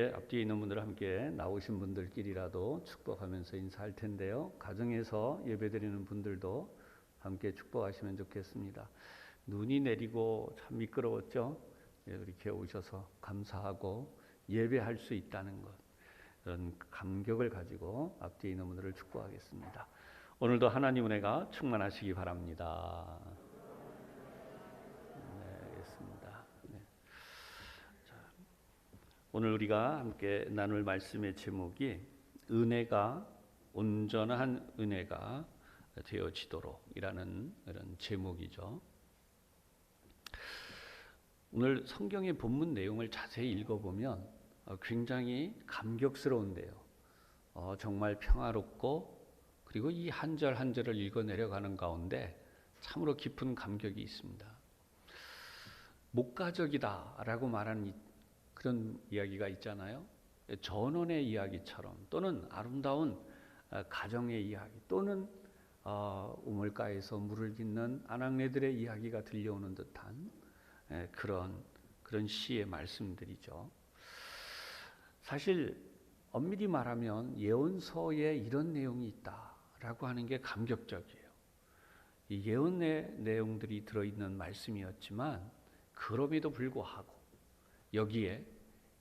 앞뒤에 있는 분들 함께 나오신 분들끼리라도 축복하면서 인사할 텐데요. 가정에서 예배드리는 분들도 함께 축복하시면 좋겠습니다. 눈이 내리고 참 미끄러웠죠. 이렇게 오셔서 감사하고 예배할 수 있다는 것, 그런 감격을 가지고 앞뒤에 있는 분들을 축복하겠습니다. 오늘도 하나님 은혜가 충만하시기 바랍니다. 오늘 우리가 함께 나눌 말씀의 제목이 은혜가 온전한 은혜가 되어지도록이라는 그런 제목이죠. 오늘 성경의 본문 내용을 자세히 읽어보면 굉장히 감격스러운데요. 정말 평화롭고 그리고 이 한 절 한 절을 읽어 내려가는 가운데 참으로 깊은 감격이 있습니다. 목가적이다라고 말하는 그런 이야기가 있잖아요. 전원의 이야기처럼 또는 아름다운 가정의 이야기 또는 우물가에서 물을 깃는 아낙네들의 이야기가 들려오는 듯한 그런 시의 말씀들이죠. 사실 엄밀히 말하면 예언서에 이런 내용이 있다라고 하는 게 감격적이에요. 이 예언의 내용들이 들어있는 말씀이었지만 그럼에도 불구하고 여기에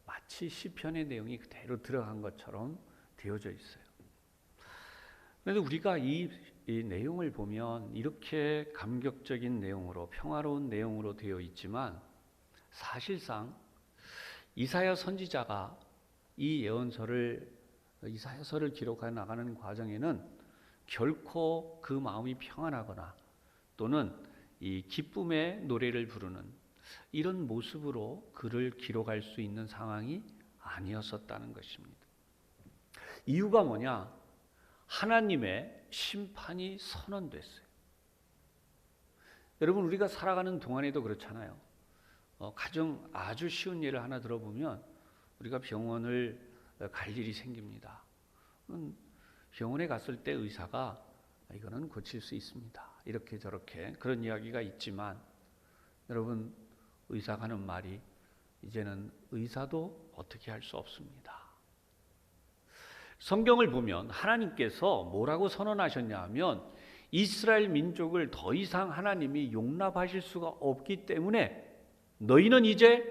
마치 시편의 내용이 그대로 들어간 것처럼 되어져 있어요. 그런데 우리가 이 내용을 보면 이렇게 감격적인 내용으로 평화로운 내용으로 되어 있지만 사실상 이사야 선지자가 이 이사야서를 기록해 나가는 과정에는 결코 그 마음이 평안하거나 또는 이 기쁨의 노래를 부르는 이런 모습으로 글을 기록할 수 있는 상황이 아니었었다는 것입니다. 이유가 뭐냐? 하나님의 심판이 선언됐어요. 여러분, 우리가 살아가는 동안에도 그렇잖아요. 가정 아주 쉬운 예를 하나 들어보면 우리가 병원을 갈 일이 생깁니다. 병원에 갔을 때 의사가 이거는 고칠 수 있습니다. 이렇게 저렇게 그런 이야기가 있지만 여러분, 의사가 하는 말이 이제는 의사도 어떻게 할 수 없습니다. 성경을 보면 하나님께서 뭐라고 선언하셨냐 하면 이스라엘 민족을 더 이상 하나님이 용납하실 수가 없기 때문에 너희는 이제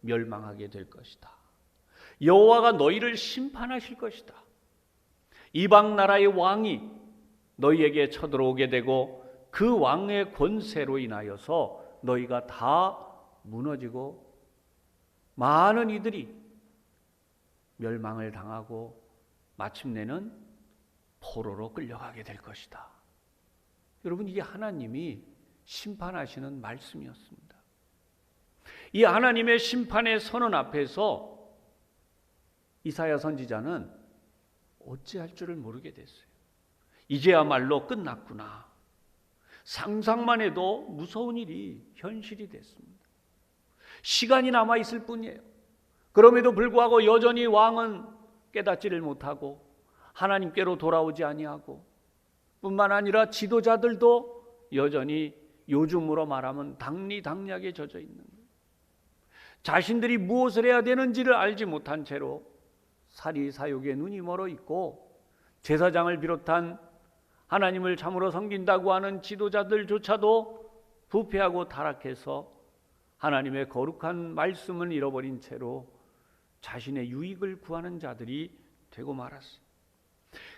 멸망하게 될 것이다. 여호와가 너희를 심판하실 것이다. 이방 나라의 왕이 너희에게 쳐들어오게 되고 그 왕의 권세로 인하여서 너희가 다 무너지고 많은 이들이 멸망을 당하고 마침내는 포로로 끌려가게 될 것이다. 여러분, 이게 하나님이 심판하시는 말씀이었습니다. 이 하나님의 심판의 선언 앞에서 이사야 선지자는 어찌할 줄을 모르게 됐어요. 이제야말로 끝났구나. 상상만 해도 무서운 일이 현실이 됐습니다. 시간이 남아있을 뿐이에요. 그럼에도 불구하고 여전히 왕은 깨닫지를 못하고 하나님께로 돌아오지 아니하고 뿐만 아니라 지도자들도 여전히 요즘으로 말하면 당리당략에 젖어 있는 거예요. 자신들이 무엇을 해야 되는지를 알지 못한 채로 사리사욕에 눈이 멀어 있고 제사장을 비롯한 하나님을 참으로 섬긴다고 하는 지도자들조차도 부패하고 타락해서 하나님의 거룩한 말씀을 잃어버린 채로 자신의 유익을 구하는 자들이 되고 말았어요.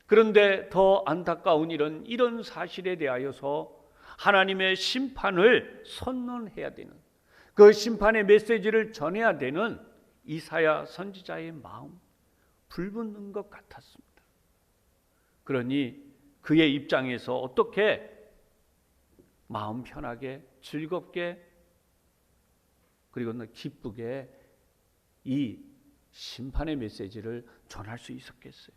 그런데 더 안타까운 일은 이런 사실에 대하여서 하나님의 심판을 선언해야 되는, 그 심판의 메시지를 전해야 되는 이사야 선지자의 마음, 불붙는 것 같았습니다. 그러니 그의 입장에서 어떻게 마음 편하게 즐겁게 그리고 기쁘게 이 심판의 메시지를 전할 수 있었겠어요?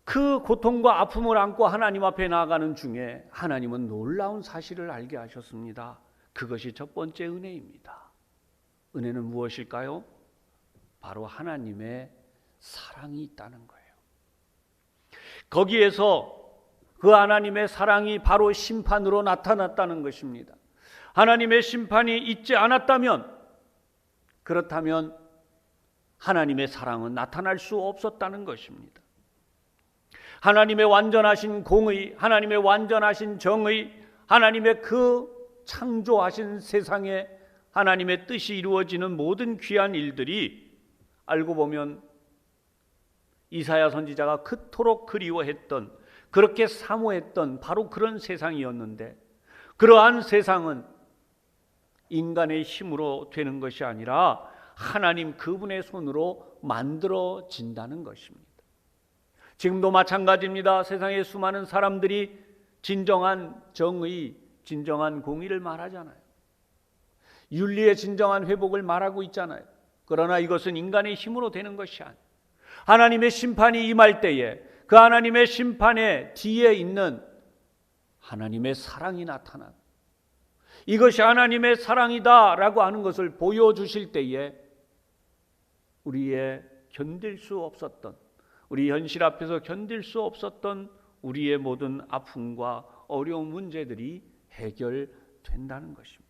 그 고통과 아픔을 안고 하나님 앞에 나아가는 중에 하나님은 놀라운 사실을 알게 하셨습니다. 그것이 첫 번째 은혜입니다. 은혜는 무엇일까요? 바로 하나님의 사랑이 있다는 거예요. 거기에서 그 하나님의 사랑이 바로 심판으로 나타났다는 것입니다. 하나님의 심판이 있지 않았다면 그렇다면 하나님의 사랑은 나타날 수 없었다는 것입니다. 하나님의 완전하신 공의, 하나님의 완전하신 정의, 하나님의 그 창조하신 세상에 하나님의 뜻이 이루어지는 모든 귀한 일들이 알고 보면 이사야 선지자가 그토록 그리워했던, 그렇게 사모했던 바로 그런 세상이었는데, 그러한 세상은 인간의 힘으로 되는 것이 아니라 하나님 그분의 손으로 만들어진다는 것입니다. 지금도 마찬가지입니다. 세상의 수많은 사람들이 진정한 정의, 진정한 공의를 말하잖아요. 윤리의 진정한 회복을 말하고 있잖아요. 그러나 이것은 인간의 힘으로 되는 것이 아니에요. 하나님의 심판이 임할 때에 그 하나님의 심판의 뒤에 있는 하나님의 사랑이 나타난, 이것이 하나님의 사랑이다라고 하는 것을 보여주실 때에 우리의 견딜 수 없었던, 우리 현실 앞에서 견딜 수 없었던 우리의 모든 아픔과 어려운 문제들이 해결된다는 것입니다.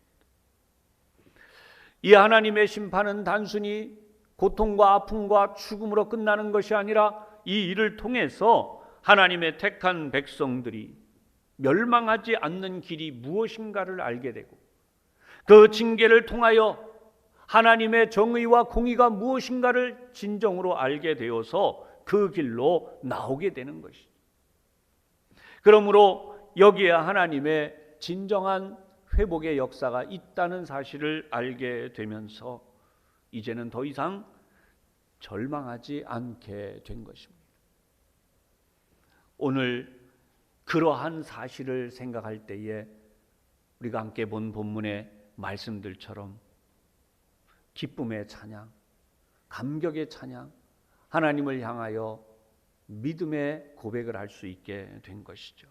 이 하나님의 심판은 단순히 고통과 아픔과 죽음으로 끝나는 것이 아니라 이 일을 통해서 하나님의 택한 백성들이 멸망하지 않는 길이 무엇인가를 알게 되고, 그 징계를 통하여 하나님의 정의와 공의가 무엇인가를 진정으로 알게 되어서 그 길로 나오게 되는 것이죠. 그러므로 여기에 하나님의 진정한 회복의 역사가 있다는 사실을 알게 되면서 이제는 더 이상 절망하지 않게 된 것입니다. 오늘 그러한 사실을 생각할 때에 우리가 함께 본 본문의 말씀들처럼 기쁨의 찬양, 감격의 찬양, 하나님을 향하여 믿음의 고백을 할 수 있게 된 것이죠.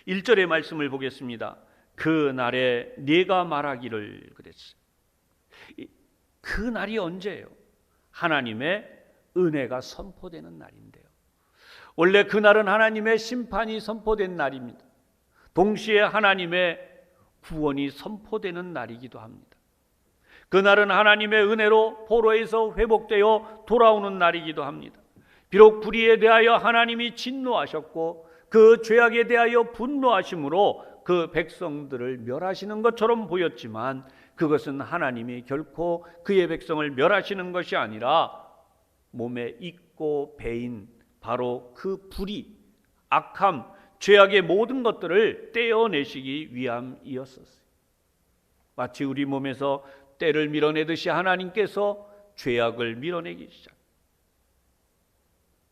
1절의 말씀을 보겠습니다. 그 날에 네가 말하기를 그랬어. 그 날이 언제예요? 하나님의 은혜가 선포되는 날인데요. 원래 그날은 하나님의 심판이 선포된 날입니다. 동시에 하나님의 구원이 선포되는 날이기도 합니다. 그날은 하나님의 은혜로 포로에서 회복되어 돌아오는 날이기도 합니다. 비록 불의에 대하여 하나님이 진노하셨고 그 죄악에 대하여 분노하심으로 그 백성들을 멸하시는 것처럼 보였지만, 그것은 하나님이 결코 그의 백성을 멸하시는 것이 아니라 몸에 있고 배인 바로 그 불의, 악함, 죄악의 모든 것들을 떼어내시기 위함이었었어요. 마치 우리 몸에서 때를 밀어내듯이 하나님께서 죄악을 밀어내기 시작.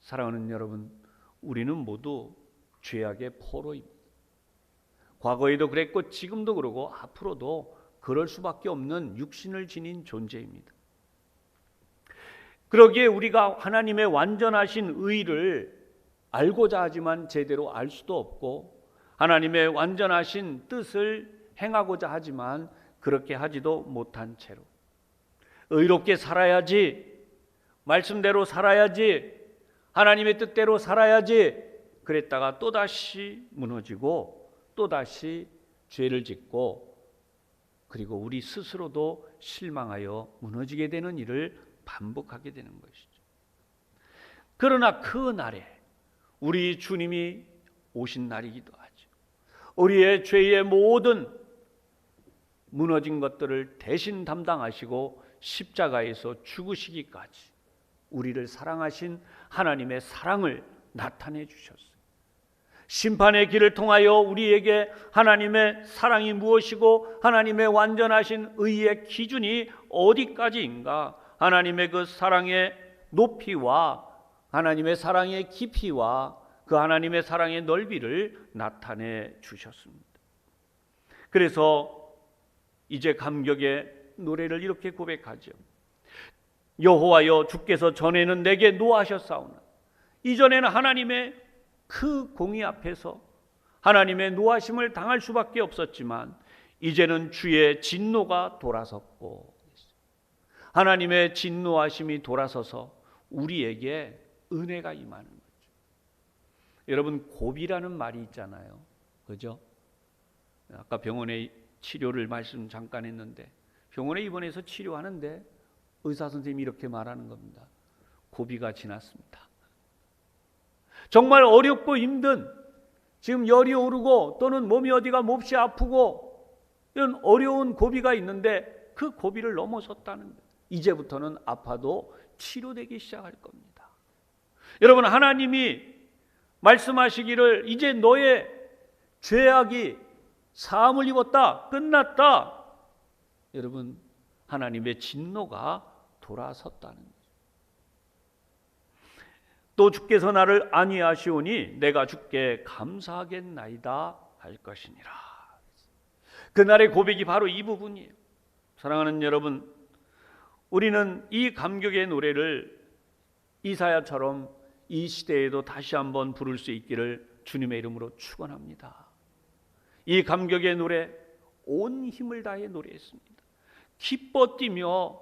사랑하는 여러분, 우리는 모두 죄악의 포로입니다. 과거에도 그랬고 지금도 그러고 앞으로도 그럴 수밖에 없는 육신을 지닌 존재입니다. 그러기에 우리가 하나님의 완전하신 의를 알고자 하지만 제대로 알 수도 없고, 하나님의 완전하신 뜻을 행하고자 하지만 그렇게 하지도 못한 채로 의롭게 살아야지, 말씀대로 살아야지, 하나님의 뜻대로 살아야지 그랬다가 또다시 무너지고 또다시 죄를 짓고, 그리고 우리 스스로도 실망하여 무너지게 되는 일을 반복하게 되는 것이죠. 그러나 그 날에 우리 주님이 오신 날이기도 하죠. 우리의 죄의 모든 무너진 것들을 대신 담당하시고 십자가에서 죽으시기까지 우리를 사랑하신 하나님의 사랑을 나타내 주셨어요. 심판의 길을 통하여 우리에게 하나님의 사랑이 무엇이고 하나님의 완전하신 의의 기준이 어디까지인가, 하나님의 그 사랑의 높이와 하나님의 사랑의 깊이와 그 하나님의 사랑의 넓이를 나타내 주셨습니다. 그래서 이제 감격의 노래를 이렇게 고백하죠. 여호와여, 주께서 전에는 내게 노하셨사오나, 이전에는 하나님의 그 공의 앞에서 하나님의 노하심을 당할 수밖에 없었지만 이제는 주의 진노가 돌아섰고, 하나님의 진노하심이 돌아서서 우리에게 은혜가 임하는 거죠. 여러분, 고비라는 말이 있잖아요. 그죠? 아까 병원에 치료를 말씀 잠깐 했는데, 병원에 입원해서 치료하는데 의사 선생님이 이렇게 말하는 겁니다. 고비가 지났습니다. 정말 어렵고 힘든, 지금 열이 오르고 또는 몸이 어디가 몹시 아프고 이런 어려운 고비가 있는데 그 고비를 넘어섰다는 거예요. 이제부터는 아파도 치료되기 시작할 겁니다. 여러분, 하나님이 말씀하시기를 이제 너의 죄악이 사함을 입었다, 끝났다. 여러분, 하나님의 진노가 돌아섰다는 거예요. 또 주께서 나를 안위하시오니 내가 주께 감사하겠나이다 할 것이니라. 그날의 고백이 바로 이 부분이에요. 사랑하는 여러분, 우리는 이 감격의 노래를 이사야처럼 이 시대에도 다시 한번 부를 수 있기를 주님의 이름으로 축원합니다. 이 감격의 노래 온 힘을 다해 노래했습니다. 기뻐 뛰며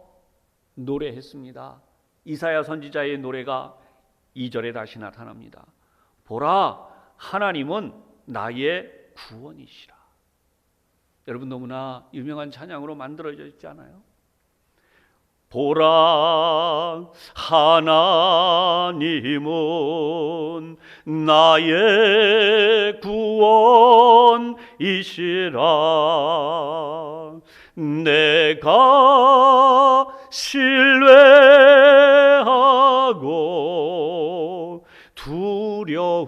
노래했습니다. 이사야 선지자의 노래가 2절에 다시 나타납니다. 보라, 하나님은 나의 구원이시라. 여러분, 너무나 유명한 찬양으로 만들어져 있지 않아요? 보라, 하나님은 나의 구원이시라. 내가 신뢰하고 두려움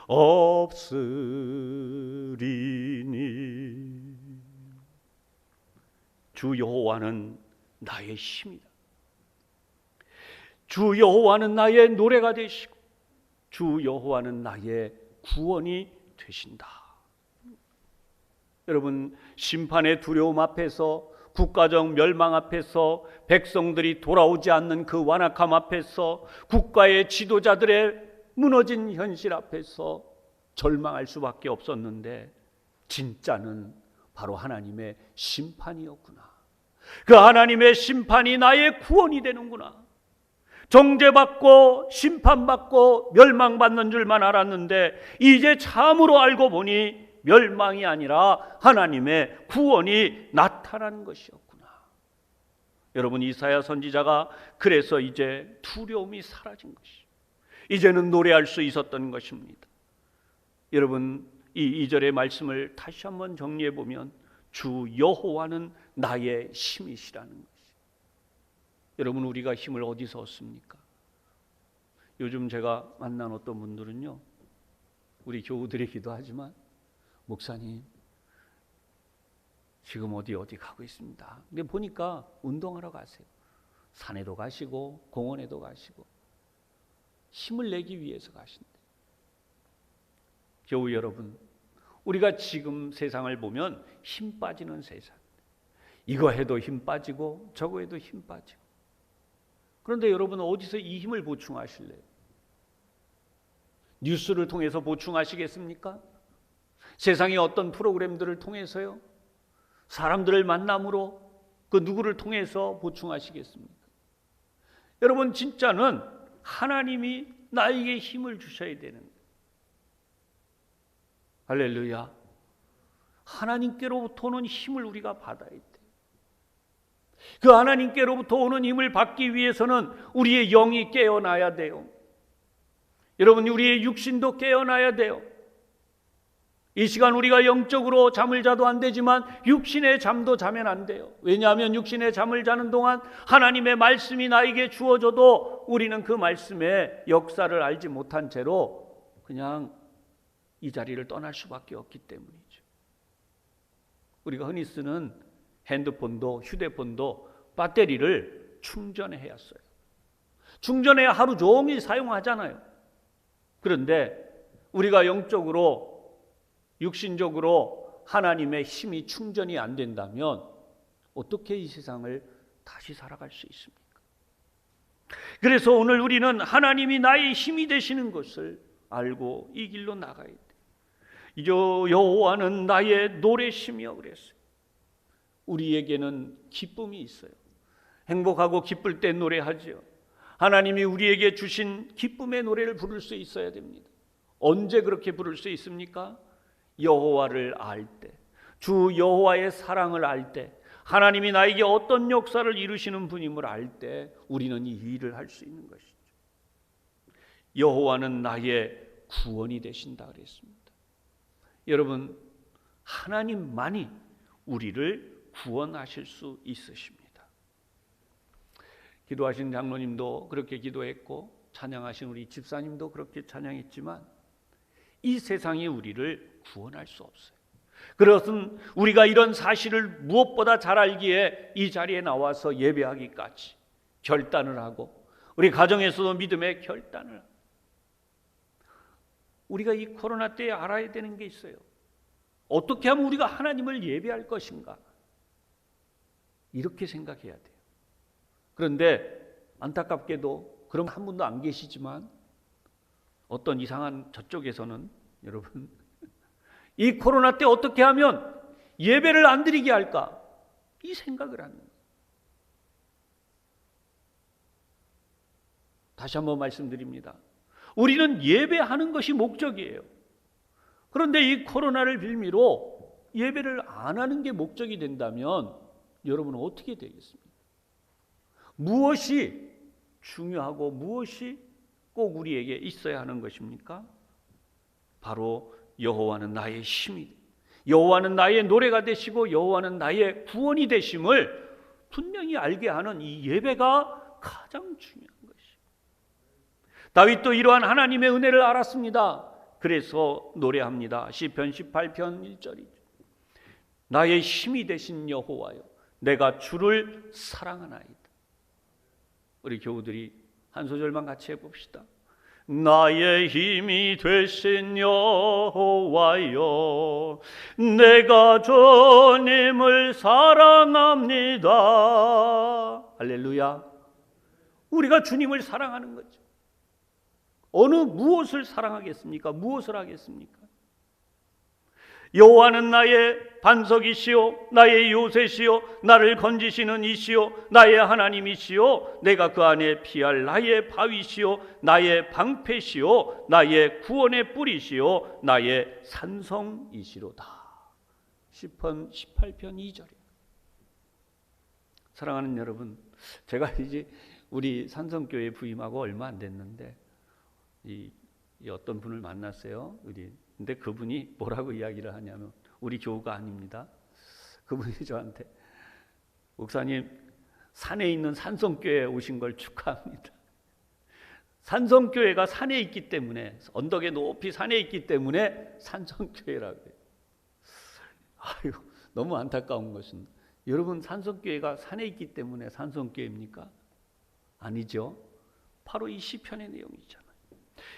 없으리니. 주 여호와는 나의 힘이다. 주 여호와는 나의 노래가 되시고 주 여호와는 나의 구원이 되신다. 여러분, 심판의 두려움 앞에서, 국가적 멸망 앞에서, 백성들이 돌아오지 않는 그 완악함 앞에서, 국가의 지도자들의 무너진 현실 앞에서 절망할 수밖에 없었는데 진짜는 바로 하나님의 심판이었구나. 그 하나님의 심판이 나의 구원이 되는구나. 정죄받고 심판받고 멸망받는 줄만 알았는데 이제 참으로 알고 보니 멸망이 아니라 하나님의 구원이 나타나는 것이었구나. 여러분, 이사야 선지자가 그래서 이제 두려움이 사라진 것이, 이제는 노래할 수 있었던 것입니다. 여러분, 이 2절의 말씀을 다시 한번 정리해 보면 주 여호와는 나의 힘이시라는 것이. 여러분, 우리가 힘을 어디서 얻습니까? 요즘 제가 만난 어떤 분들은요, 우리 교우들이기도 하지만, 목사님 지금 어디 가고 있습니다. 근데 보니까 운동하러 가세요. 산에도 가시고 공원에도 가시고 힘을 내기 위해서 가신대. 교우 여러분, 우리가 지금 세상을 보면 힘 빠지는 세상, 이거 해도 힘 빠지고 저거 해도 힘 빠지고. 그런데 여러분, 어디서 이 힘을 보충하실래요? 뉴스를 통해서 보충하시겠습니까? 세상의 어떤 프로그램들을 통해서요? 사람들을 만남으로 그 누구를 통해서 보충하시겠습니까? 여러분, 진짜는 하나님이 나에게 힘을 주셔야 되는 거예요. 할렐루야. 하나님께로부터 오는 힘을 우리가 받아야 돼요. 그 하나님께로부터 오는 힘을 받기 위해서는 우리의 영이 깨어나야 돼요. 여러분, 우리의 육신도 깨어나야 돼요. 이 시간 우리가 영적으로 잠을 자도 안 되지만 육신의 잠도 자면 안 돼요. 왜냐하면 육신의 잠을 자는 동안 하나님의 말씀이 나에게 주어져도 우리는 그 말씀의 역사를 알지 못한 채로 그냥 이 자리를 떠날 수밖에 없기 때문이죠. 우리가 흔히 쓰는 핸드폰도 휴대폰도 배터리를 충전해야 써요. 충전해야 하루 종일 사용하잖아요. 그런데 우리가 영적으로, 육신적으로 하나님의 힘이 충전이 안 된다면 어떻게 이 세상을 다시 살아갈 수 있습니까? 그래서 오늘 우리는 하나님이 나의 힘이 되시는 것을 알고 이 길로 나가야 돼요. 여호와는 나의 노래시며 그랬어요. 우리에게는 기쁨이 있어요. 행복하고 기쁠 때 노래하죠. 하나님이 우리에게 주신 기쁨의 노래를 부를 수 있어야 됩니다. 언제 그렇게 부를 수 있습니까? 여호와를 알 때, 주 여호와의 사랑을 알 때, 하나님이 나에게 어떤 역사를 이루시는 분임을 알 때 우리는 이 일을 할 수 있는 것이죠. 여호와는 나의 구원이 되신다 그랬습니다. 여러분, 하나님만이 우리를 구원하실 수 있으십니다. 기도하신 장로님도 그렇게 기도했고 찬양하신 우리 집사님도 그렇게 찬양했지만 이 세상이 우리를 구원할 수 없어요. 그것은 우리가 이런 사실을 무엇보다 잘 알기에 이 자리에 나와서 예배하기까지 결단을 하고 우리 가정에서도 믿음의 결단을 하고 우리가 이 코로나 때에 알아야 되는 게 있어요. 어떻게 하면 우리가 하나님을 예배할 것인가? 이렇게 생각해야 돼요. 그런데 안타깝게도 그런 한 분도 안 계시지만 어떤 이상한 저쪽에서는 여러분 이 코로나 때 어떻게 하면 예배를 안 드리게 할까? 이 생각을 하는 거예요. 다시 한번 말씀드립니다. 우리는 예배하는 것이 목적이에요. 그런데 이 코로나를 빌미로 예배를 안 하는 게 목적이 된다면 여러분은 어떻게 되겠습니까? 무엇이 중요하고 무엇이 꼭 우리에게 있어야 하는 것입니까? 바로 여호와는 나의 힘이, 여호와는 나의 노래가 되시고 여호와는 나의 구원이 되심을 분명히 알게 하는 이 예배가 가장 중요한 것이에요. 다윗도 이러한 하나님의 은혜를 알았습니다. 그래서 노래합니다. 시편 18편 1절이죠. 나의 힘이 되신 여호와여, 내가 주를 사랑하나이다. 우리 교우들이 한 소절만 같이 해봅시다. 나의 힘이 되신 여호와여, 내가 주님을 사랑합니다. 할렐루야. 우리가 주님을 사랑하는 거죠. 어느 무엇을 사랑하겠습니까? 무엇을 하겠습니까? 여호와는 나의 반석이시요 나의 요새시요 나를 건지시는 이시요 나의 하나님이시요 내가 그 안에 피할 나의 바위시요 나의 방패시요 나의 구원의 뿌리시요 나의 산성이시로다. 시편 18편 2절에. 사랑하는 여러분, 제가 이제 우리 산성교회 부임하고 얼마 안 됐는데 이 어떤 분을 만났어요. 근데 그분이 뭐라고 이야기를 하냐면 우리 교우가 아닙니다. 그분이 저한테 목사님 산에 있는 산성교회에 오신 걸 축하합니다. 산성교회가 산에 있기 때문에 언덕에 높이 산에 있기 때문에 산성교회라고 해요. 아유, 너무 안타까운 것은 여러분 산성교회가 산에 있기 때문에 산성교회입니까? 아니죠. 바로 이 시편의 내용이잖아요.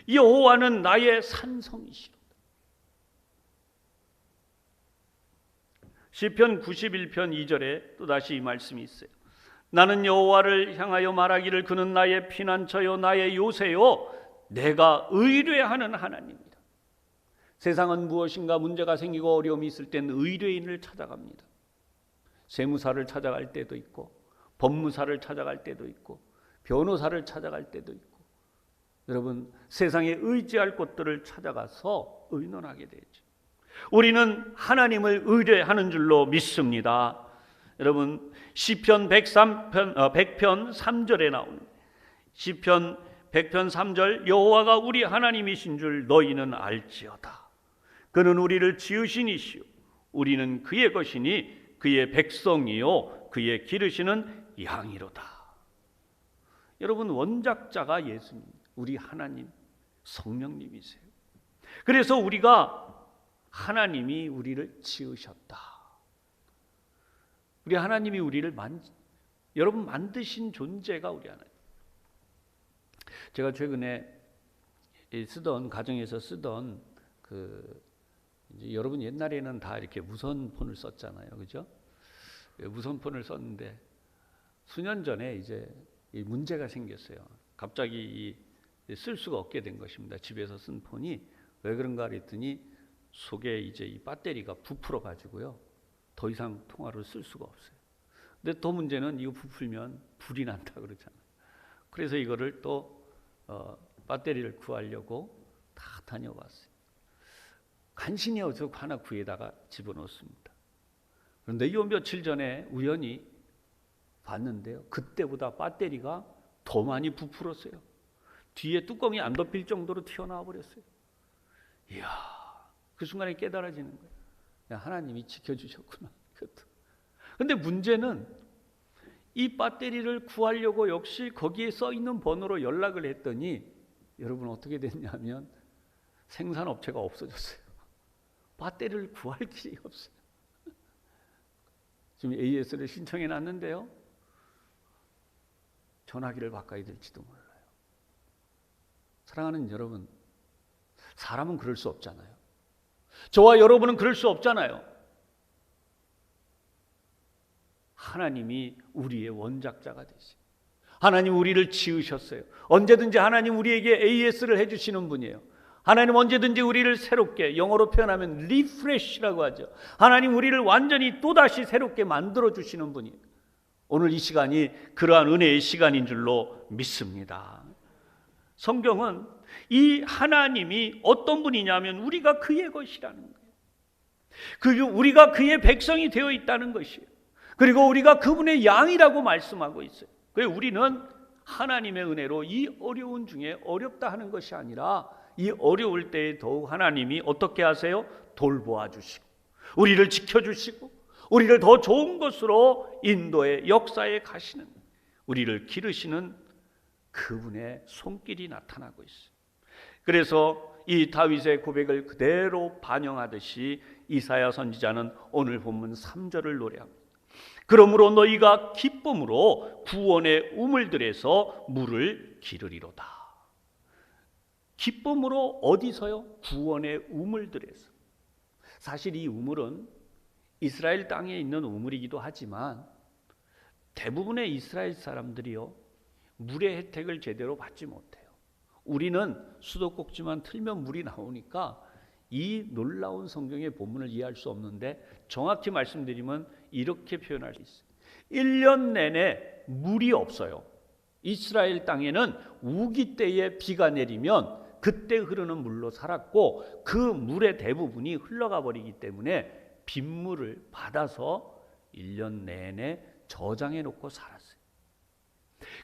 여호와는 나의 산성이시로다. 시편 91편 2절에 또다시 이 말씀이 있어요. 나는 여호와를 향하여 말하기를 그는 나의 피난처요 나의 요새요 내가 의뢰하는 하나님이다. 세상은 무엇인가 문제가 생기고 어려움이 있을 때는 의뢰인을 찾아갑니다. 세무사를 찾아갈 때도 있고 법무사를 찾아갈 때도 있고 변호사를 찾아갈 때도 있고 여러분 세상에 의지할 곳들을 찾아가서 의논하게 되죠. 우리는 하나님을 의뢰하는 줄로 믿습니다. 여러분 시편 100편 3절에 나오는 시편 100편 3절 여호와가 우리 하나님이신 줄 너희는 알지어다. 그는 우리를 지으신 이시요 우리는 그의 것이니 그의 백성이요 그의 기르시는 양이로다. 여러분 원작자가 예수님, 우리 하나님 성령님이세요. 그래서 우리가 하나님이 우리를 지으셨다. 우리 하나님이 우리를 여러분 만드신 존재가 우리 하나님. 제가 최근에 가정에서 쓰던 이제 여러분 옛날에는 다 이렇게 무선폰을 썼잖아요, 그죠? 무선폰을 썼는데 수년 전에 이제 문제가 생겼어요. 갑자기 쓸 수가 없게 된 것입니다. 집에서 쓴 폰이 왜 그런가 그랬더니 속에 이제 이 배터리가 부풀어 가지고요. 더 이상 통화를 쓸 수가 없어요. 근데 더 문제는 이거 부풀면 불이 난다 그러잖아요. 그래서 이거를 또 배터리를 구하려고 다 다녀왔어요. 간신히 어서 하나 구해다가 집어넣습니다. 그런데 요 며칠 전에 우연히 봤는데요, 그때보다 배터리가 더 많이 부풀었어요. 뒤에 뚜껑이 안 덮일 정도로 튀어나와 버렸어요. 이야, 그 순간에 깨달아지는 거예요. 야, 하나님이 지켜주셨구나. 근데 문제는 이 배터리를 구하려고 역시 거기에 써 있는 번호로 연락을 했더니 여러분 어떻게 됐냐면 생산업체가 없어졌어요. 배터리를 구할 길이 없어요. 지금 AS를 신청해 놨는데요, 전화기를 바꿔야 될지도 몰라요. 사랑하는 여러분, 사람은 그럴 수 없잖아요. 저와 여러분은 그럴 수 없잖아요. 하나님이 우리의 원작자가 되시. 하나님 우리를 지으셨어요. 언제든지 하나님 우리에게 AS를 해주시는 분이에요. 하나님 언제든지 우리를 새롭게, 영어로 표현하면 리프레시라고 하죠. 하나님 우리를 완전히 또다시 새롭게 만들어주시는 분이에요. 오늘 이 시간이 그러한 은혜의 시간인 줄로 믿습니다. 성경은 이 하나님이 어떤 분이냐면 우리가 그의 것이라는 거예요. 우리가 그의 백성이 되어 있다는 것이에요. 그리고 우리가 그분의 양이라고 말씀하고 있어요. 그래서 우리는 하나님의 은혜로 이 어려운 중에 어렵다 하는 것이 아니라 이 어려울 때에 더욱 하나님이 어떻게 하세요? 돌보아 주시고 우리를 지켜주시고 우리를 더 좋은 것으로 인도의 역사에 가시는, 우리를 기르시는 그분의 손길이 나타나고 있어요. 그래서 이 다윗의 고백을 그대로 반영하듯이 이사야 선지자는 오늘 본문 3절을 노래합니다. 그러므로 너희가 기쁨으로 구원의 우물들에서 물을 기르리로다. 기쁨으로 어디서요? 구원의 우물들에서. 사실 이 우물은 이스라엘 땅에 있는 우물이기도 하지만 대부분의 이스라엘 사람들이요, 물의 혜택을 제대로 받지 못해요. 우리는 수도꼭지만 틀면 물이 나오니까 이 놀라운 성경의 본문을 이해할 수 없는데, 정확히 말씀드리면 이렇게 표현할 수 있어요. 1년 내내 물이 없어요. 이스라엘 땅에는 우기 때에 비가 내리면 그때 흐르는 물로 살았고, 그 물의 대부분이 흘러가 버리기 때문에 빗물을 받아서 1년 내내 저장해 놓고 살았어요.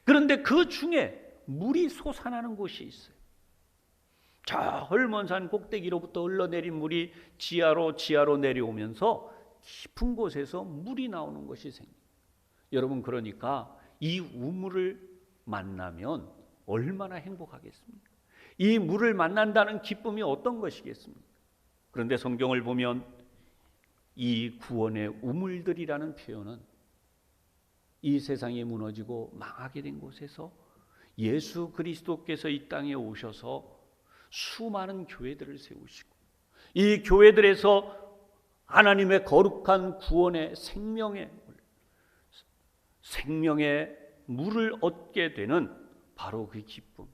그런데 그 중에 물이 솟아나는 곳이 있어요. 저 헐몬산 꼭대기로부터 흘러내린 물이 지하로 내려오면서 깊은 곳에서 물이 나오는 것이 생겨요. 여러분, 그러니까 이 우물을 만나면 얼마나 행복하겠습니까? 이 물을 만난다는 기쁨이 어떤 것이겠습니까? 그런데 성경을 보면 이 구원의 우물들이라는 표현은 이 세상이 무너지고 망하게 된 곳에서 예수 그리스도께서 이 땅에 오셔서 수많은 교회들을 세우시고 이 교회들에서 하나님의 거룩한 구원의 생명의 물을 얻게 되는 바로 그 기쁨.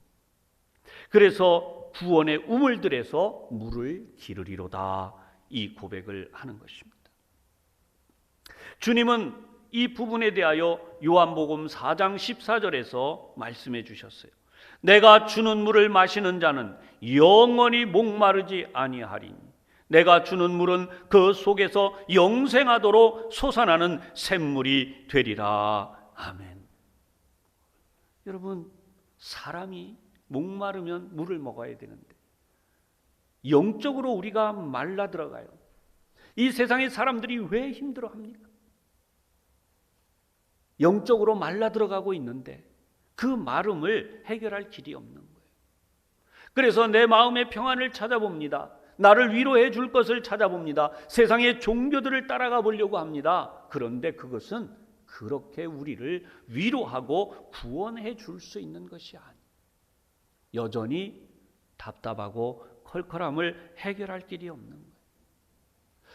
그래서 구원의 우물들에서 물을 기르리로다, 이 고백을 하는 것입니다. 주님은 이 부분에 대하여 요한복음 4장 14절에서 말씀해 주셨어요. 내가 주는 물을 마시는 자는 영원히 목마르지 아니하리니 내가 주는 물은 그 속에서 영생하도록 솟아나는 샘물이 되리라. 아멘. 여러분, 사람이 목마르면 물을 먹어야 되는데 영적으로 우리가 말라 들어가요. 이 세상의 사람들이 왜 힘들어합니까? 영적으로 말라 들어가고 있는데 그 마름을 해결할 길이 없는 거예요. 그래서 내 마음의 평안을 찾아봅니다. 나를 위로해 줄 것을 찾아봅니다. 세상의 종교들을 따라가 보려고 합니다. 그런데 그것은 그렇게 우리를 위로하고 구원해 줄 수 있는 것이 아니에요. 여전히 답답하고 컬컬함을 해결할 길이 없는 거예요.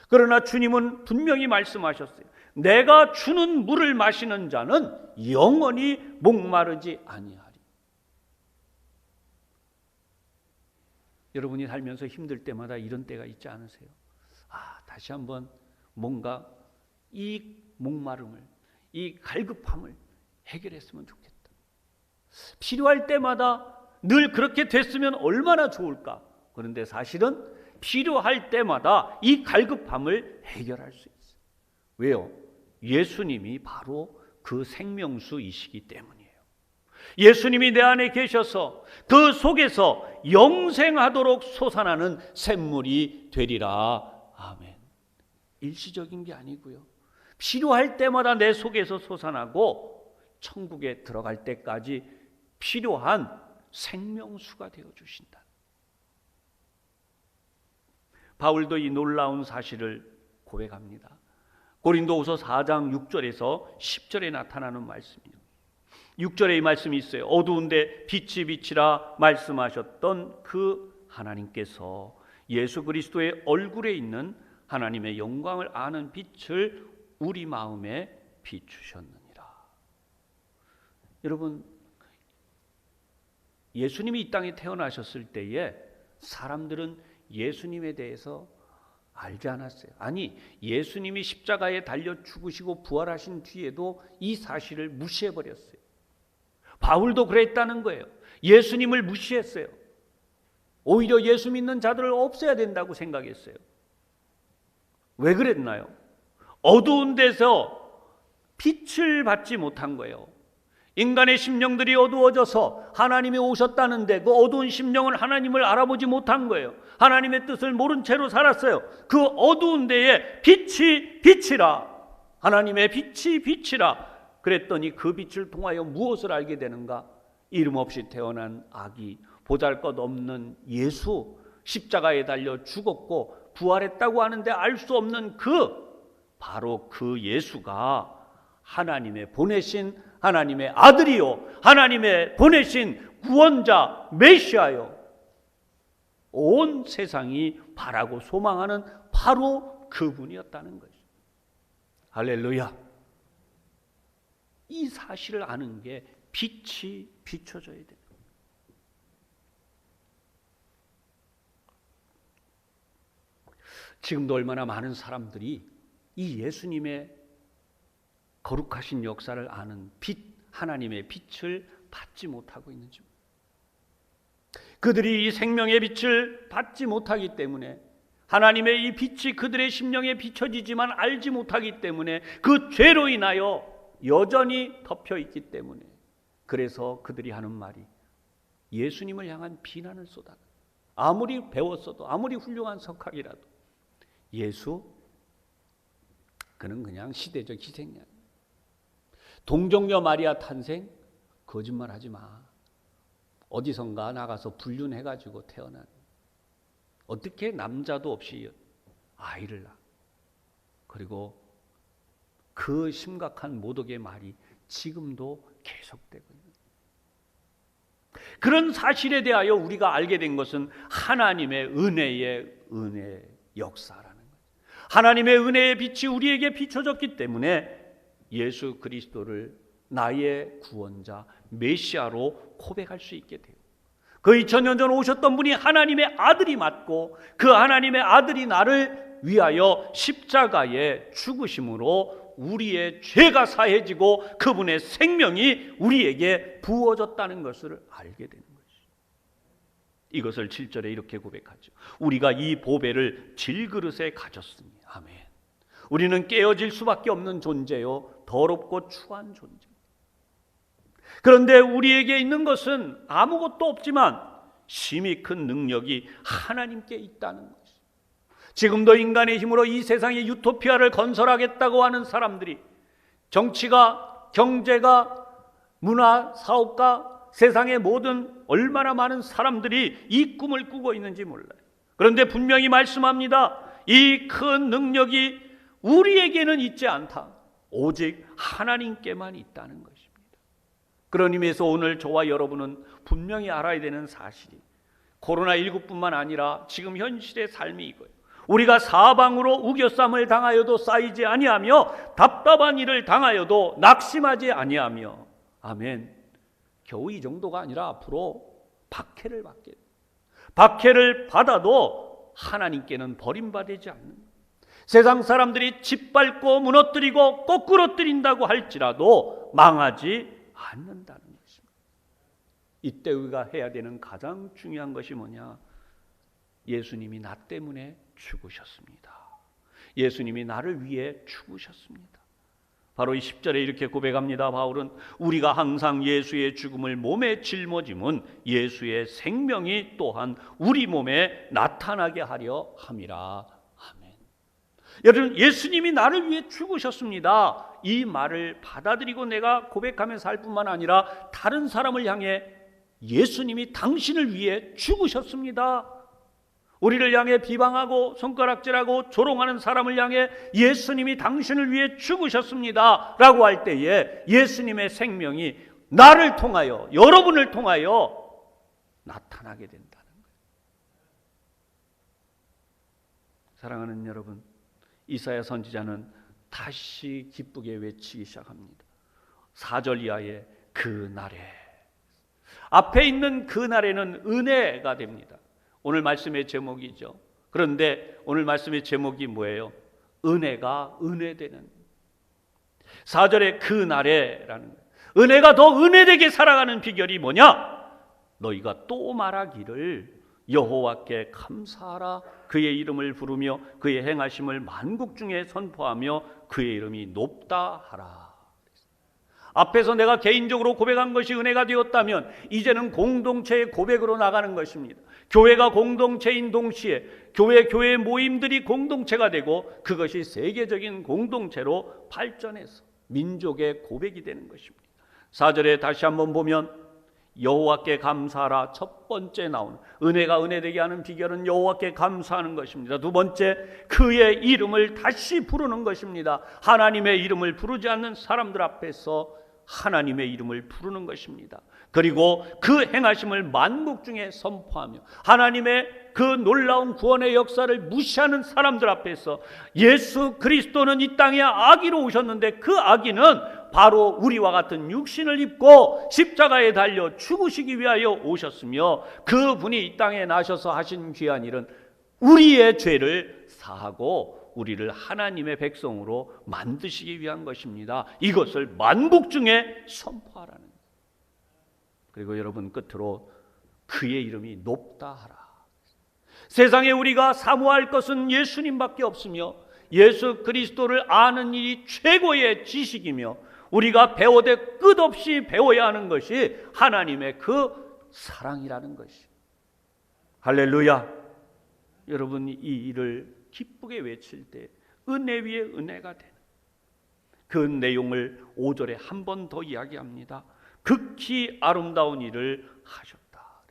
그러나 주님은 분명히 말씀하셨어요. 내가 주는 물을 마시는 자는 영원히 목마르지 아니하리. 여러분이 살면서 힘들 때마다 이런 때가 있지 않으세요? 다시 한번 뭔가 이 목마름을, 이 갈급함을 해결했으면 좋겠다. 필요할 때마다 늘 그렇게 됐으면 얼마나 좋을까. 그런데 사실은 필요할 때마다 이 갈급함을 해결할 수 있어요. 왜요? 예수님이 바로 그 생명수이시기 때문이에요. 예수님이 내 안에 계셔서 그 속에서 영생하도록 솟아나는 샘물이 되리라. 아멘. 일시적인 게 아니고요. 필요할 때마다 내 속에서 솟아나고 천국에 들어갈 때까지 필요한 생명수가 되어 주신다. 바울도 이 놀라운 사실을 고백합니다. 고린도후서 4장 6절에서 10절에 나타나는 말씀이에요. 6절에 이 말씀이 있어요. 어두운데 빛이 비치라 말씀하셨던 그 하나님께서 예수 그리스도의 얼굴에 있는 하나님의 영광을 아는 빛을 우리 마음에 비추셨느니라. 여러분, 예수님이 이 땅에 태어나셨을 때에 사람들은 예수님에 대해서 알지 않았어요. 아니, 예수님이 십자가에 달려 죽으시고 부활하신 뒤에도 이 사실을 무시해버렸어요. 바울도 그랬다는 거예요. 예수님을 무시했어요. 오히려 예수 믿는 자들을 없애야 된다고 생각했어요. 왜 그랬나요? 어두운 데서 빛을 받지 못한 거예요. 인간의 심령들이 어두워져서 하나님이 오셨다는데 그 어두운 심령은 하나님을 알아보지 못한 거예요. 하나님의 뜻을 모른 채로 살았어요. 그 어두운 데에 빛이 빛이라, 하나님의 빛이 빛이라 그랬더니 그 빛을 통하여 무엇을 알게 되는가? 이름 없이 태어난 아기, 보잘것없는 예수, 십자가에 달려 죽었고 부활했다고 하는데 알 수 없는 바로 그 예수가 하나님의 보내신 하나님의 아들이요, 하나님의 보내신 구원자 메시아요, 온 세상이 바라고 소망하는 바로 그분이었다는 것이죠. 할렐루야. 이 사실을 아는 게 빛이 비춰져야 됩니다. 지금도 얼마나 많은 사람들이 이 예수님의 거룩하신 역사를 아는 빛, 하나님의 빛을 받지 못하고 있는지, 그들이 이 생명의 빛을 받지 못하기 때문에, 하나님의 이 빛이 그들의 심령에 비춰지지만 알지 못하기 때문에, 그 죄로 인하여 여전히 덮여 있기 때문에, 그래서 그들이 하는 말이 예수님을 향한 비난을 쏟아. 아무리 배웠어도, 아무리 훌륭한 석학이라도 예수, 그는 그냥 시대적 희생이야. 동정녀 마리아 탄생, 거짓말하지 마. 어디선가 나가서 불륜해가지고 태어난, 어떻게 남자도 없이 아이를 낳아. 그리고 그 심각한 모독의 말이 지금도 계속되고 있는, 그런 사실에 대하여 우리가 알게 된 것은 하나님의 은혜 역사라는 거예요. 하나님의 은혜의 빛이 우리에게 비춰졌기 때문에 예수 그리스도를 나의 구원자 메시아로 고백할 수 있게 돼요. 그 2000년 전 오셨던 분이 하나님의 아들이 맞고, 그 하나님의 아들이 나를 위하여 십자가에 죽으심으로 우리의 죄가 사해지고 그분의 생명이 우리에게 부어졌다는 것을 알게 되는 것이죠. 이것을 7절에 이렇게 고백하죠. 우리가 이 보배를 질그릇에 가졌으니. 아멘. 우리는 깨어질 수밖에 없는 존재요, 더럽고 추한 존재. 그런데 우리에게 있는 것은 아무것도 없지만 심히 큰 능력이 하나님께 있다는 것이. 지금도 인간의 힘으로 이 세상의 유토피아를 건설하겠다고 하는 사람들이, 정치가, 경제가, 문화, 사업가, 세상의 모든 얼마나 많은 사람들이 이 꿈을 꾸고 있는지 몰라요. 그런데 분명히 말씀합니다. 이 큰 능력이 우리에게는 있지 않다. 오직 하나님께만 있다는 것입니다. 그런 의미에서 오늘 저와 여러분은 분명히 알아야 되는 사실이, 코로나19뿐만 아니라 지금 현실의 삶이 이거예요. 우리가 사방으로 우겨쌈을 당하여도 쌓이지 아니하며, 답답한 일을 당하여도 낙심하지 아니하며, 아멘. 겨우 이 정도가 아니라 앞으로 박해를 받게, 박해를 받아도 하나님께는 버림받지 않는, 세상 사람들이 짓밟고 무너뜨리고 거꾸러뜨린다고 할지라도 망하지 않는다는 것입니다. 이때 우리가 해야 되는 가장 중요한 것이 뭐냐? 예수님이 나 때문에 죽으셨습니다. 예수님이 나를 위해 죽으셨습니다. 바로 이 10절에 이렇게 고백합니다. 바울은 우리가 항상 예수의 죽음을 몸에 짊어짐은 예수의 생명이 또한 우리 몸에 나타나게 하려 함이라. 아멘. 여러분, 예수님이 나를 위해 죽으셨습니다. 이 말을 받아들이고 내가 고백하며 살 뿐만 아니라 다른 사람을 향해 예수님이 당신을 위해 죽으셨습니다. 우리를 향해 비방하고 손가락질하고 조롱하는 사람을 향해 예수님이 당신을 위해 죽으셨습니다 라고 할 때에 예수님의 생명이 나를 통하여, 여러분을 통하여 나타나게 된다는 거예요. 사랑하는 여러분, 이사야 선지자는 다시 기쁘게 외치기 시작합니다. 4절 이하의 그 날에, 앞에 있는 그 날에는 은혜가 됩니다. 오늘 말씀의 제목이죠. 그런데 오늘 말씀의 제목이 뭐예요? 은혜가 은혜되는. 4절에 그 날에라는 거예요. 은혜가 더 은혜되게 살아가는 비결이 뭐냐? 너희가 또 말하기를 여호와께 감사하라. 그의 이름을 부르며 그의 행하심을 만국 중에 선포하며 그의 이름이 높다 하라. 앞에서 내가 개인적으로 고백한 것이 은혜가 되었다면 이제는 공동체의 고백으로 나가는 것입니다. 교회가 공동체인 동시에 교회 모임들이 공동체가 되고 그것이 세계적인 공동체로 발전해서 민족의 고백이 되는 것입니다. 4절에 다시 한번 보면 여호와께 감사하라. 첫 번째 나오는 은혜가 은혜되게 하는 비결은 여호와께 감사하는 것입니다. 두 번째, 그의 이름을 다시 부르는 것입니다. 하나님의 이름을 부르지 않는 사람들 앞에서 하나님의 이름을 부르는 것입니다. 그리고 그 행하심을 만국 중에 선포하며 하나님의 그 놀라운 구원의 역사를 무시하는 사람들 앞에서 예수 그리스도는 이 땅에 아기로 오셨는데 그 아기는 바로 우리와 같은 육신을 입고 십자가에 달려 죽으시기 위하여 오셨으며 그분이 이 땅에 나셔서 하신 귀한 일은 우리의 죄를 사하고 우리를 하나님의 백성으로 만드시기 위한 것입니다. 이것을 만국 중에 선포하라는 거예요. 그리고 여러분, 끝으로 그의 이름이 높다 하라. 세상에 우리가 사모할 것은 예수님밖에 없으며 예수 그리스도를 아는 일이 최고의 지식이며 우리가 배워대 끝없이 배워야 하는 것이 하나님의 그 사랑이라는 것이. 할렐루야. 여러분, 이 일을 기쁘게 외칠 때 은혜 위에 은혜가 되는 그 내용을 5절에 한 번 더 이야기합니다. 극히 아름다운 일을 하셨다.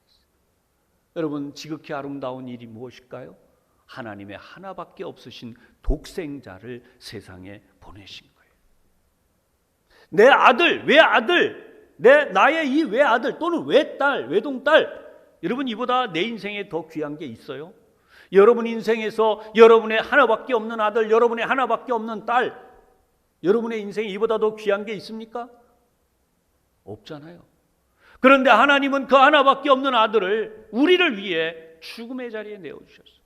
여러분, 지극히 아름다운 일이 무엇일까요? 하나님의 하나밖에 없으신 독생자를 세상에 보내신 거예요. 내 아들, 외아들, 나의 이 외아들 또는 외딸, 외동딸, 여러분, 이보다 내 인생에 더 귀한 게 있어요? 여러분 인생에서 여러분의 하나밖에 없는 아들, 여러분의 하나밖에 없는 딸, 여러분의 인생에 이보다 더 귀한 게 있습니까? 없잖아요. 그런데 하나님은 그 하나밖에 없는 아들을 우리를 위해 죽음의 자리에 내어주셨어요.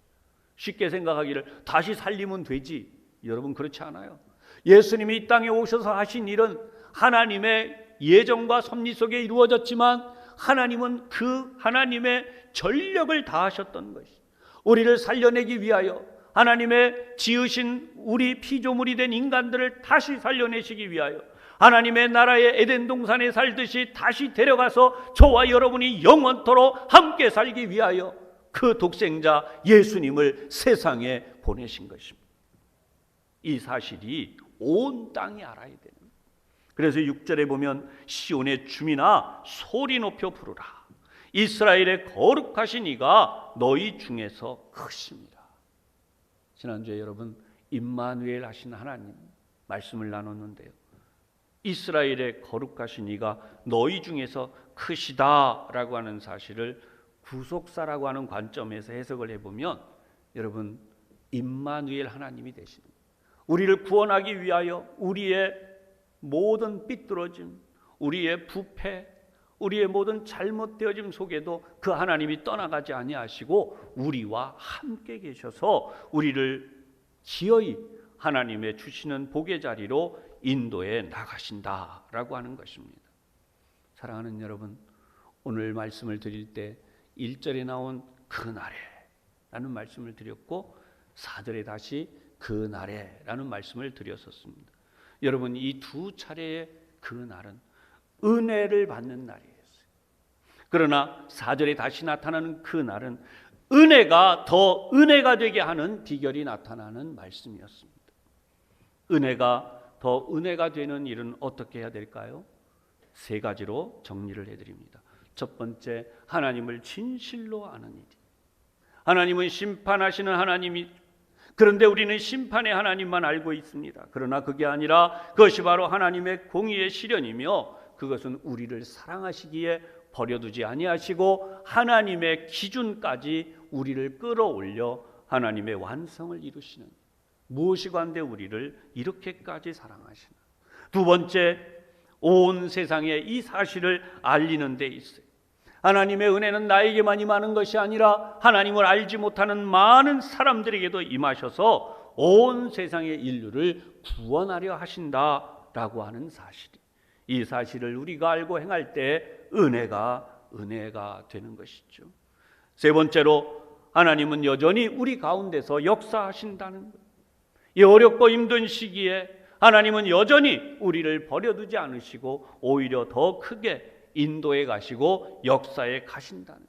쉽게 생각하기를 다시 살리면 되지. 여러분, 그렇지 않아요. 예수님이 이 땅에 오셔서 하신 일은 하나님의 예정과 섭리 속에 이루어졌지만 하나님은 그 하나님의 전력을 다하셨던 것이 우리를 살려내기 위하여 하나님의 지으신 우리 피조물이 된 인간들을 다시 살려내시기 위하여 하나님의 나라의 에덴 동산에 살듯이 다시 데려가서 저와 여러분이 영원토록 함께 살기 위하여 그 독생자 예수님을 세상에 보내신 것입니다. 이 사실이 온 땅이 알아야 되는 거예요. 그래서 6절에 보면 시온의 주민아 소리 높여 부르라. 이스라엘의 거룩하신 이가 너희 중에서 크십니다. 지난주에 여러분 임마누엘 하신 하나님 말씀을 나눴는데요. 이스라엘의 거룩하신 이가 너희 중에서 크시다라고 하는 사실을 구속사라고 하는 관점에서 해석을 해보면 여러분 임마누엘 하나님이 되시는 거예요. 우리를 구원하기 위하여 우리의 모든 삐뚤어짐, 우리의 부패, 우리의 모든 잘못되어짐 속에도 그 하나님이 떠나가지 아니하시고 우리와 함께 계셔서 우리를 기어이 하나님의 주시는 복의 자리로 인도해 나가신다라고 하는 것입니다. 사랑하는 여러분, 오늘 말씀을 드릴 때 1절에 나온 그 날에 라는 말씀을 드렸고 4절에 다시 그날에 라는 말씀을 드렸었습니다. 여러분, 이 두 차례의 그날은 은혜를 받는 날이었어요. 그러나 4절에 다시 나타나는 그날은 은혜가 더 은혜가 되게 하는 비결이 나타나는 말씀이었습니다. 은혜가 더 은혜가 되는 일은 어떻게 해야 될까요? 세 가지로 정리를 해드립니다. 첫 번째, 하나님을 진실로 아는 일. 하나님은 심판하시는 하나님이, 그런데 우리는 심판의 하나님만 알고 있습니다. 그러나 그게 아니라 그것이 바로 하나님의 공의의 실현이며, 그것은 우리를 사랑하시기에 버려두지 아니하시고 하나님의 기준까지 우리를 끌어올려 하나님의 완성을 이루시는, 무엇이 관대 우리를 이렇게까지 사랑하시는. 두 번째, 온 세상에 이 사실을 알리는 데 있어요. 하나님의 은혜는 나에게만 임하는 것이 아니라 하나님을 알지 못하는 많은 사람들에게도 임하셔서 온 세상의 인류를 구원하려 하신다라고 하는 사실. 이 사실을 우리가 알고 행할 때 은혜가 되는 것이죠. 세 번째로, 하나님은 여전히 우리 가운데서 역사하신다는 것. 이 어렵고 힘든 시기에 하나님은 여전히 우리를 버려두지 않으시고 오히려 더 크게 인도해 가시고 역사에 가신다는,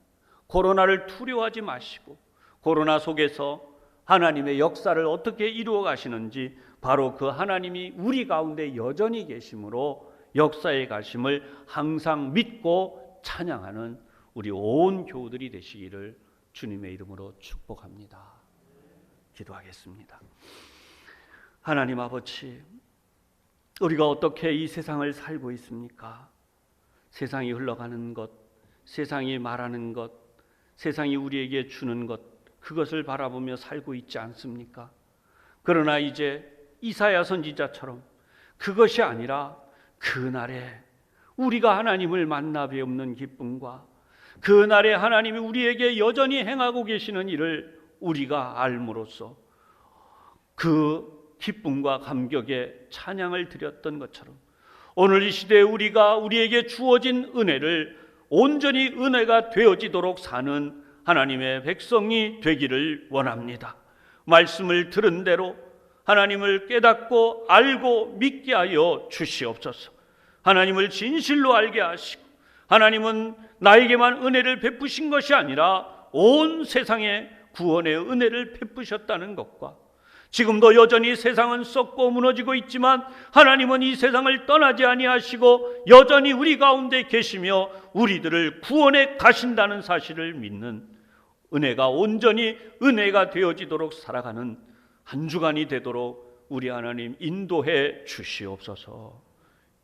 코로나를 두려워하지 마시고 코로나 속에서 하나님의 역사를 어떻게 이루어 가시는지 바로 그 하나님이 우리 가운데 여전히 계심으로 역사에 가심을 항상 믿고 찬양하는 우리 온 교우들이 되시기를 주님의 이름으로 축복합니다. 기도하겠습니다. 하나님 아버지, 우리가 어떻게 이 세상을 살고 있습니까? 세상이 흘러가는 것, 세상이 말하는 것, 세상이 우리에게 주는 것, 그것을 바라보며 살고 있지 않습니까? 그러나 이제 이사야 선지자처럼 그것이 아니라 그날에 우리가 하나님을 만나 뵙는 기쁨과 그날에 하나님이 우리에게 여전히 행하고 계시는 일을 우리가 알므로써 그 기쁨과 감격에 찬양을 드렸던 것처럼 오늘 이 시대에 우리가 우리에게 주어진 은혜를 온전히 은혜가 되어지도록 사는 하나님의 백성이 되기를 원합니다. 말씀을 들은 대로 하나님을 깨닫고 알고 믿게 하여 주시옵소서. 하나님을 진실로 알게 하시고, 하나님은 나에게만 은혜를 베푸신 것이 아니라 온 세상에 구원의 은혜를 베푸셨다는 것과, 지금도 여전히 세상은 썩고 무너지고 있지만 하나님은 이 세상을 떠나지 아니하시고 여전히 우리 가운데 계시며 우리들을 구원해 가신다는 사실을 믿는, 은혜가 온전히 은혜가 되어지도록 살아가는 한 주간이 되도록 우리 하나님 인도해 주시옵소서.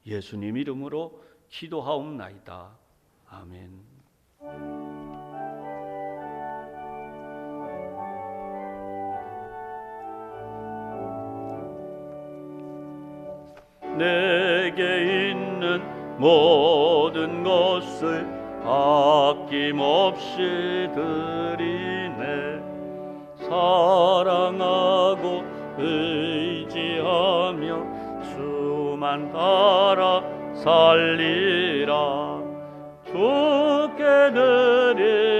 예수님 이름으로 기도하옵나이다. 아멘. 내게 있는 모든 것을 아낌없이 드리네. 사랑하고 의지하며 주만 따라 살리라. 주께 드리